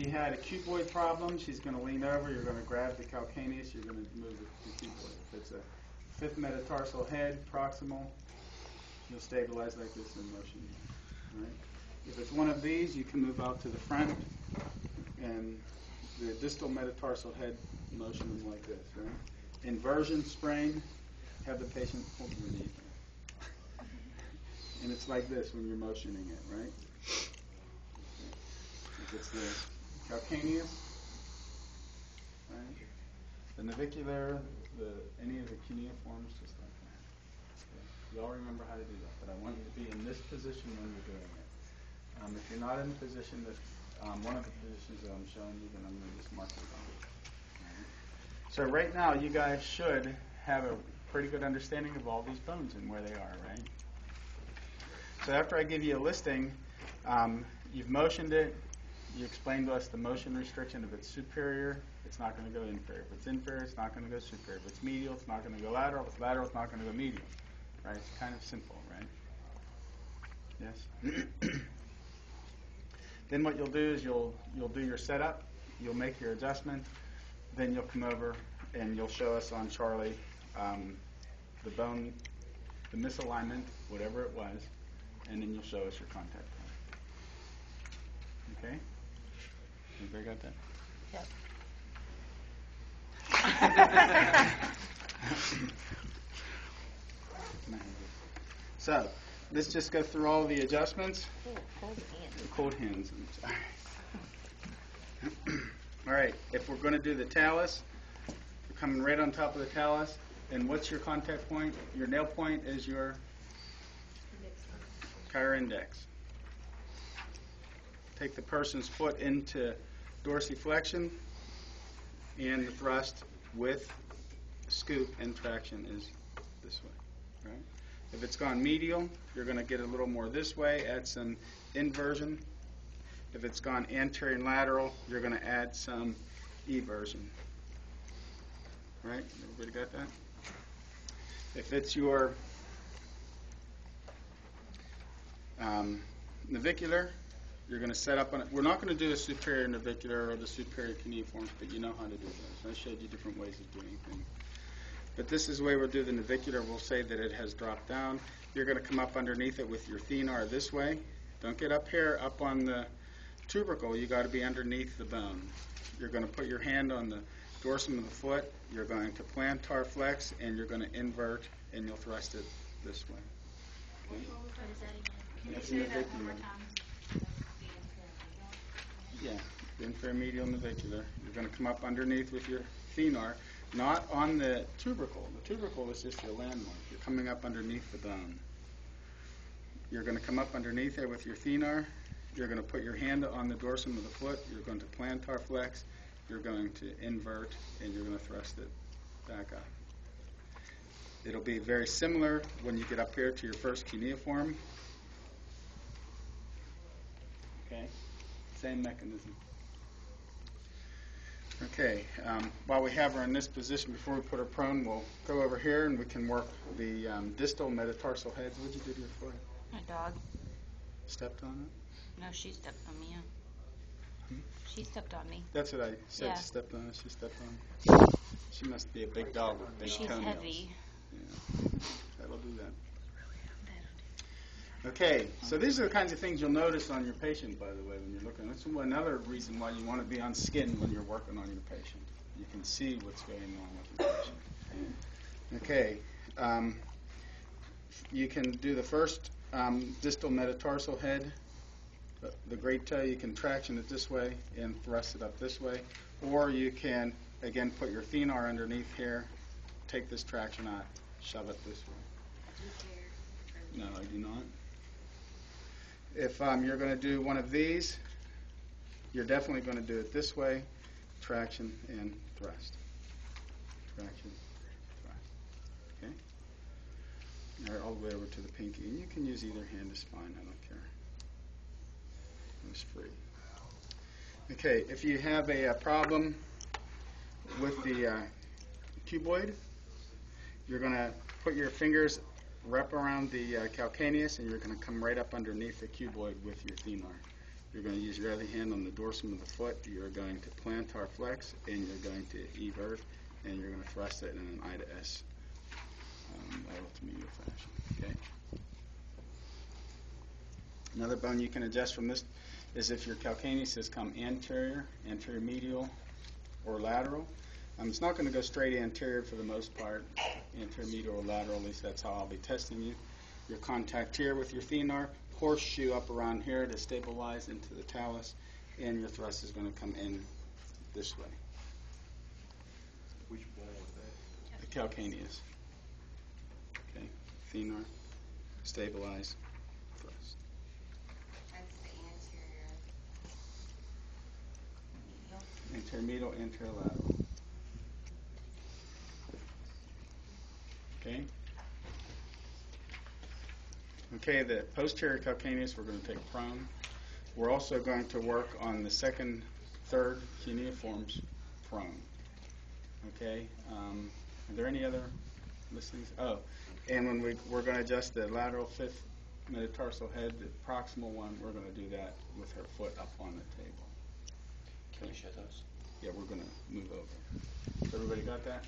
she had a cuboid problem, she's going to lean over, you're going to grab the calcaneus, you're going to move the cuboid. If it's a fifth metatarsal head, proximal, you'll stabilize like this in motion. All right? If it's one of these, you can move out to the front, and the distal metatarsal head motion is like this. Right? Inversion sprain, have the patient hold your knee. And it's like this when you're motioning it, right? If it's the calcaneus, right? The navicular, any of the cuneiforms, just like that. Okay. You all remember how to do that, but I want you to be in this position when you're doing it. If you're not in the position that one of the positions that I'm showing you, then I'm going to just mark it on. Right. So right now, you guys should have a pretty good understanding of all these bones and where they are, right? So after I give you a listing, you've motioned it. You explained to us the motion restriction. If it's superior, it's not going to go inferior. If it's inferior, it's not going to go superior. If it's medial, it's not going to go lateral. If it's lateral, it's not going to go medial. Right? It's kind of simple, right? Yes? Then what you'll do is you'll do your setup. You'll make your adjustment. Then you'll come over and you'll show us on Charlie the bone, the misalignment, whatever it was, and then you'll show us your contact point. Okay? Everybody got that? Yep. So, let's just go through all the adjustments. Ooh, cold hands. Cold hands. All right, if we're going to do the talus, we're coming right on top of the talus. And what's your contact point? Your nail point is your chiropteryx index. Take the person's foot into dorsiflexion, and the thrust with scoop and traction is this way. Right? If it's gone medial, you're going to get a little more this way, add some inversion. If it's gone anterior and lateral, you're going to add some eversion. Right? Everybody got that? If it's your navicular, you're going to set up on it. We're not going to do the superior navicular or the superior cuneiforms, but you know how to do those. I showed you different ways of doing things. But this is the way we'll do the navicular. We'll say that it has dropped down. You're going to come up underneath it with your thenar this way. Don't get up here, up on the tubercle. You got to be underneath the bone. You're going to put your hand on the dorsum of the foot. You're going to plantar flex, and you're going to invert, and you'll thrust it this way. Okay? What does that even mean? Can you say that one more time? Yeah, the inferior medial navicular. You're going to come up underneath with your thenar, not on the tubercle. The tubercle is just your landmark. You're coming up underneath the bone. You're going to come up underneath there with your thenar. You're going to put your hand on the dorsum of the foot. You're going to plantar flex. You're going to invert, and you're going to thrust it back up. It'll be very similar when you get up here to your first cuneiform. Okay? Same mechanism. Okay, while we have her in this position, before we put her prone, we'll go over here and we can work the distal metatarsal heads. What did you do to your foot? My dog. Stepped on it? No, she stepped on me. Yeah. She stepped on me. That's what I said. Yeah. She stepped on it. She stepped on it. She must be a big dog with big She's toenails. heavy. Yeah, that'll do that. Okay, so these are the kinds of things you'll notice on your patient, by the way, when you're looking. That's another reason why you want to be on skin when you're working on your patient. You can see what's going on with your patient. Okay, you can do the first distal metatarsal head. The great toe, you can traction it this way and thrust it up this way. Or you can, again, put your thenar underneath here, take this traction out, shove it this way. No, I do not. If you're going to do one of these, you're definitely going to do it this way, traction and thrust. Traction, thrust. Okay? All the way over to the pinky. And you can use either hand, it's fine, I don't care. It's free. Okay, if you have a problem with the cuboid, you're going to put your fingers wrap around the calcaneus, and you're going to come right up underneath the cuboid with your thenar. You're going to use your other hand on the dorsum of the foot. You're going to plantar flex, and you're going to evert, and you're going to thrust it in an I to S lateral to medial fashion. Okay. Another bone you can adjust from this is if your calcaneus has come anterior, anterior medial, or lateral. It's not going to go straight anterior for the most part, anterior medial or lateral, at least that's how I'll be testing you. Your contact here with your thenar, horseshoe up around here to stabilize into the talus, and your thrust is going to come in this way. Which bone was that? The calcaneus. Okay, thenar, stabilize, thrust. That's the anterior. Anterior medial, anterior lateral. Okay. Okay, the posterior calcaneus we're going to take prone. We're also going to work on the second, third cuneiforms prone. Okay. Are there any other listings? Oh, and when we're going to adjust the lateral fifth metatarsal head, the proximal one, we're going to do that with her foot up on the table. Can you show those? Yeah, we're going to move over. So everybody got that?